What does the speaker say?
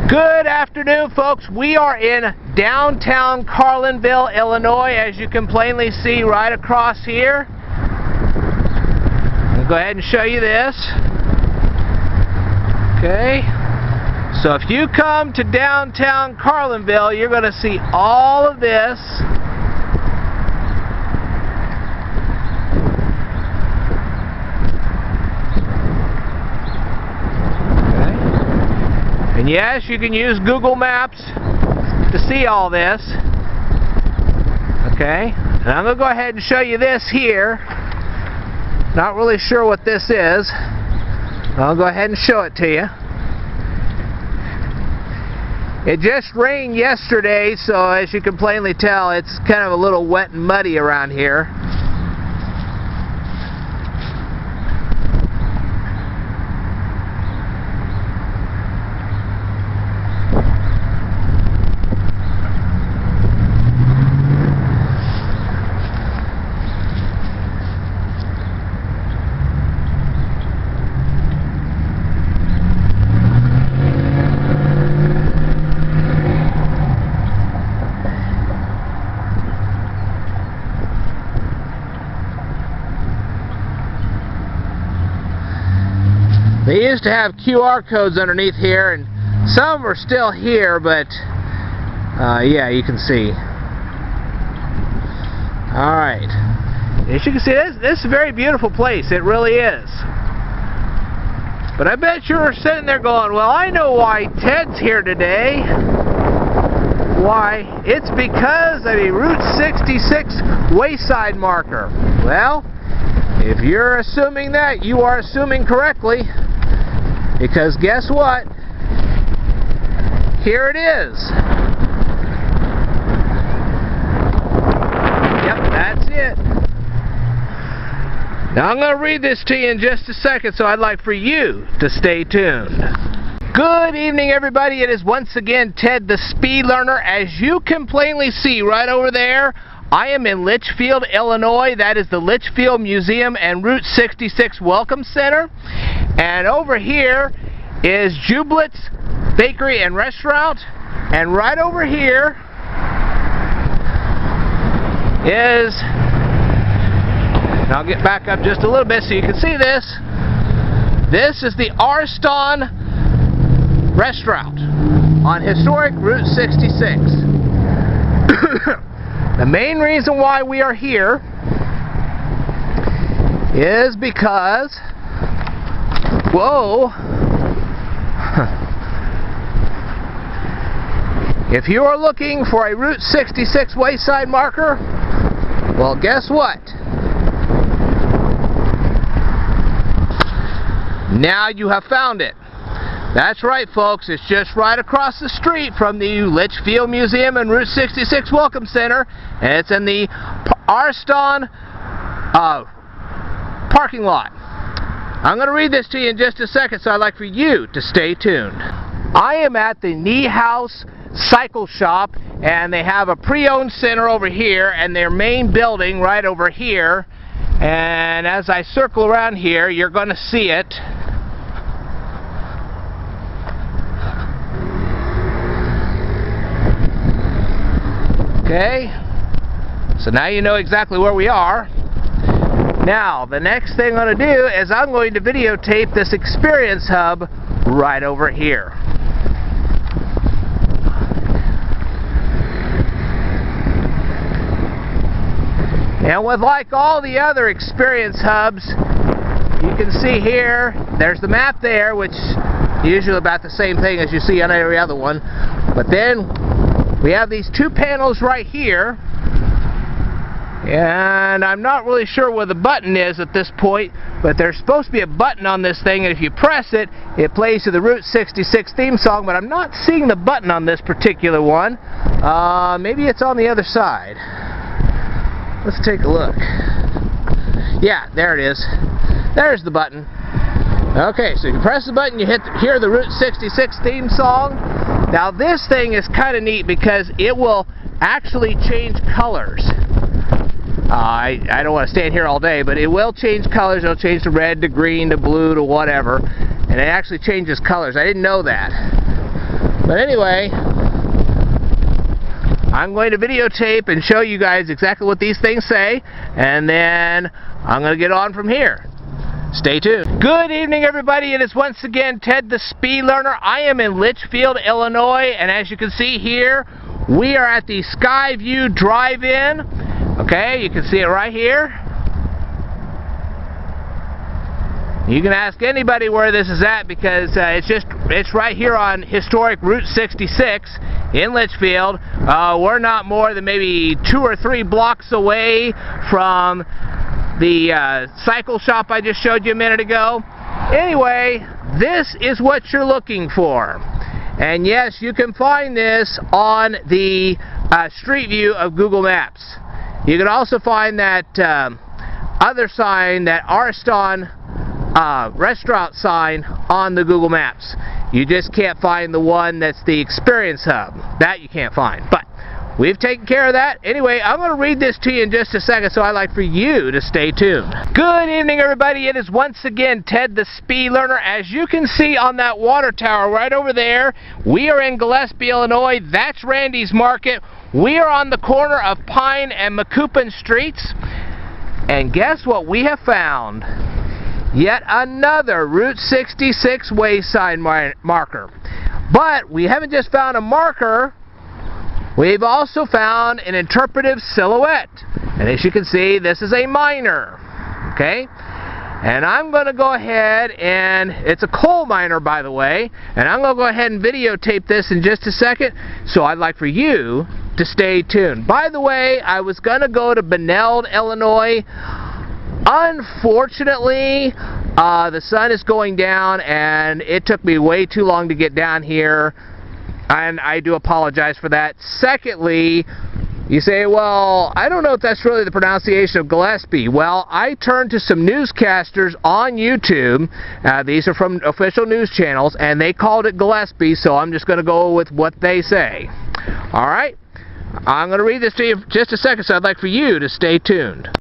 Good afternoon, folks. We are in downtown Carlinville, Illinois, as you can plainly see right across here. I'll go ahead and show you this. Okay. So if you come to downtown Carlinville, you're going to see all of this. And yes, you can use Google Maps to see all this. Okay, and I'm going to go ahead and show you this here. Not really sure what this is. I'll go ahead and show it to you. It just rained yesterday, so as you can plainly tell, it's kind of a little wet and muddy around here. They used to have QR codes underneath here, and some are still here, but yeah, you can see. Alright. As you can see, this is a very beautiful place. It really is. But I bet you're sitting there going, well, I know why Ted's here today. Why? It's because of a Route 66 wayside marker. Well, if you're assuming that, you are assuming correctly. Because guess what? Here it is. Yep, that's it. Now I'm going to read this to you in just a second, so I'd like for you to stay tuned. Good evening, everybody. It is once again Ted the Speed Learner. As you can plainly see right over there, I am in Litchfield, Illinois. That is the Litchfield Museum and Route 66 Welcome Center. And over here is Jubilant's Bakery and Restaurant. And right over here is, and I'll get back up just a little bit so you can see this. This is the Ariston Restaurant on historic Route 66. The main reason why we are here is because, whoa, if you are looking for a Route 66 wayside marker, well, guess what? Now you have found it. That's right, folks. It's just right across the street from the Litchfield Museum and Route 66 Welcome Center, and it's in the Ariston parking lot. I'm going to read this to you in just a second, so I'd like for you to stay tuned. I am at the Neihaus Cycle Shop, and they have a pre-owned center over here, and their main building right over here. And as I circle around here, you're going to see it. Okay, so now you know exactly where we are. Now, the next thing I'm going to do is I'm going to videotape this experience hub right over here. And with like all the other experience hubs, you can see here, there's the map there, which is usually about the same thing as you see on every other one. But then we have these two panels right here, and I'm not really sure where the button is at this point, but there's supposed to be a button on this thing, and if you press it, it plays to the Route 66 theme song, but I'm not seeing the button on this particular one. Maybe it's on the other side. Let's take a look. Yeah, there it is. There's the button. Okay, so you press the button, you hear the Route 66 theme song. Now this thing is kind of neat because it will actually change colors. I don't want to stand here all day, but it will change colors. It'll change to red, to green, to blue, to whatever. And it actually changes colors. I didn't know that. But anyway, I'm going to videotape and show you guys exactly what these things say, and then I'm going to get on from here. Stay tuned. Good evening, everybody. It is once again Ted the Speed Learner. I am in Litchfield, Illinois, and as you can see here, we are at the Skyview Drive-In. Okay, you can see it right here. You can ask anybody where this is at because it's right here on historic Route 66 in Litchfield. We're not more than maybe 2 or 3 blocks away from the cycle shop I just showed you a minute ago. Anyway, this is what you're looking for. And yes, you can find this on the Street View of Google Maps. You can also find that other sign, that Ariston restaurant sign on the Google Maps. You just can't find the one that's the Experience Hub. That you can't find. But we've taken care of that. Anyway, I'm going to read this to you in just a second, so I'd like for you to stay tuned. Good evening, everybody. It is once again Ted the Speed Learner. As you can see on that water tower right over there, we are in Gillespie, Illinois. That's Randy's Market. We are on the corner of Pine and Macoupin Streets. And guess what we have found? Yet another Route 66 wayside marker. But we haven't just found a marker, we've also found an interpretive silhouette. And as you can see, this is a miner. Okay? And I'm going to go ahead and, it's a coal miner by the way, and I'm going to go ahead and videotape this in just a second, so I'd like for you to stay tuned. By the way, I was going to go to Beneld, Illinois. Unfortunately, the sun is going down and it took me way too long to get down here, and I do apologize for that. Secondly, you say, well, I don't know if that's really the pronunciation of Gillespie. Well, I turned to some newscasters on YouTube. These are from official news channels, and they called it Gillespie, so I'm just going to go with what they say. Alright? I'm going to read this to you in just a second, so I'd like for you to stay tuned.